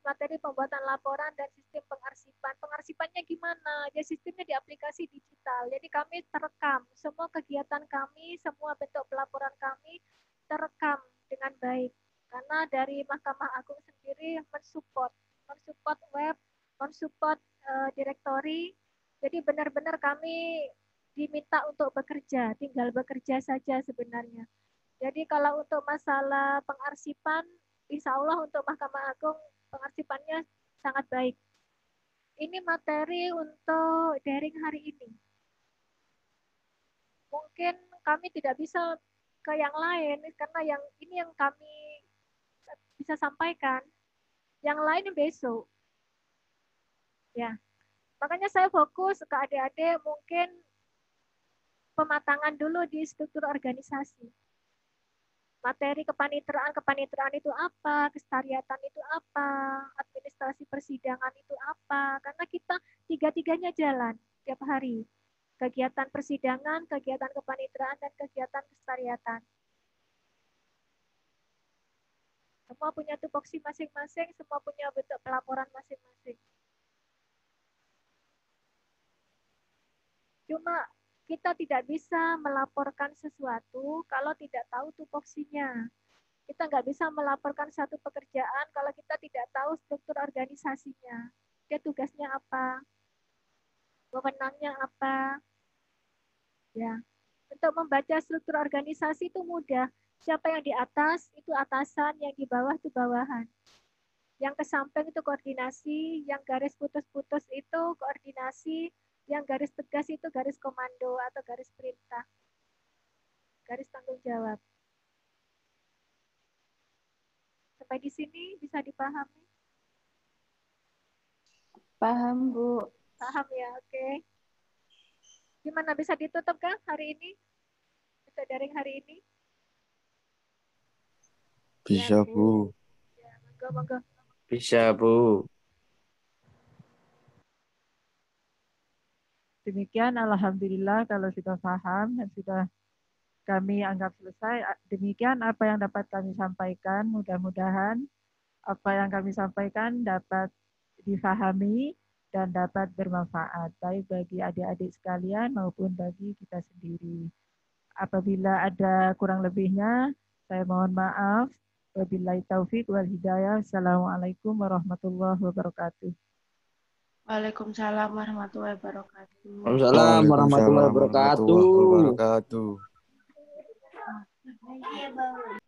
Materi pembuatan laporan dan sistem pengarsipan. Pengarsipannya gimana? Ya sistemnya di aplikasi digital. Jadi kami terekam semua kegiatan kami, semua bentuk pelaporan kami terekam dengan baik. Karena dari Mahkamah Agung sendiri mensupport web, mensupport direktori. Jadi benar-benar kami diminta untuk bekerja, tinggal bekerja saja sebenarnya. Jadi kalau untuk masalah pengarsipan, insya Allah untuk Mahkamah Agung pengarsipannya sangat baik. Ini materi untuk daring hari ini. Mungkin kami tidak bisa ke yang lain karena yang ini yang kami bisa sampaikan. Yang lain besok. Ya. Makanya saya fokus ke adik-adik mungkin pematangan dulu di struktur organisasi. Materi kepanitraan itu apa, kesekretariatan itu apa, administrasi persidangan itu apa. Karena kita tiga-tiganya jalan tiap hari. Kegiatan persidangan, kegiatan kepanitraan, dan kegiatan kesekretariatan. Semua punya tupoksi masing-masing, semua punya bentuk pelaporan masing-masing. Cuma kita tidak bisa melaporkan sesuatu kalau tidak tahu tupoksinya. Kita nggak bisa melaporkan satu pekerjaan kalau kita tidak tahu struktur organisasinya. Dia tugasnya apa, wewenangnya apa. Ya, untuk membaca struktur organisasi itu mudah. Siapa yang di atas itu atasan, yang di bawah itu bawahan. Yang ke samping itu koordinasi, yang garis putus-putus itu koordinasi, yang garis tegas itu garis komando atau garis perintah. Garis tanggung jawab. Sampai di sini bisa dipahami? Paham, Bu. Paham ya, oke. Gimana bisa ditutup kan hari ini? Bisa daring hari ini? Bisa, Bu. Ya, monggo. Bisa, Bu. demikian alhamdulillah kalau sudah paham dan sudah kami anggap selesai. Demikian apa yang dapat kami sampaikan. Mudah-mudahan apa yang kami sampaikan dapat difahami dan dapat bermanfaat baik bagi adik-adik sekalian maupun bagi kita sendiri. Apabila ada kurang lebihnya, saya mohon maaf. Wabillahi taufik wal hidayah. Assalamualaikum warahmatullahi wabarakatuh. Waalaikumsalam warahmatullahi wabarakatuh. Waalaikumsalam warahmatullahi Waalaikumsalam warahmatullahi wabarakatuh. wabarakatuh.